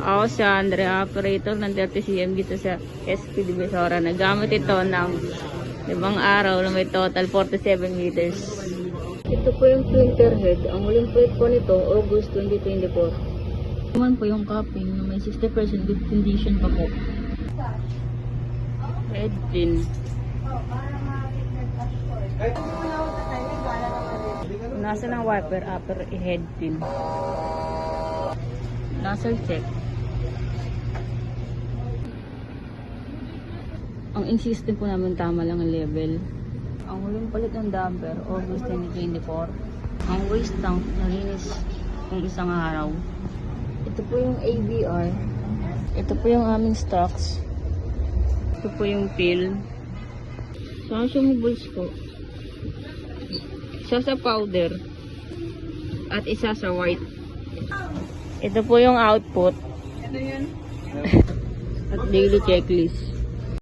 Ako si Andre, operator ng 30cm dito sa SP Divisoria. Nagamit ito ng 5 araw na may total 47 liters. Ito po yung printer head. Ang huling print po nito, August 2024. Naman po yung cupping na may 60% good condition pa po. Head pin. Nasa ng wiper, upper head pin. Nozzle check. Ang insistent po namin tama lang ang level. Ang huling palit ng damper, August 2024. Ang waste tank, nalinis ng isang araw. Ito po yung ABR. Ito po yung aming stocks. Ito po yung pill. Consumables po. Isa sa powder. At isa sa white. Ito po yung output. Ano yun? At daily checklist.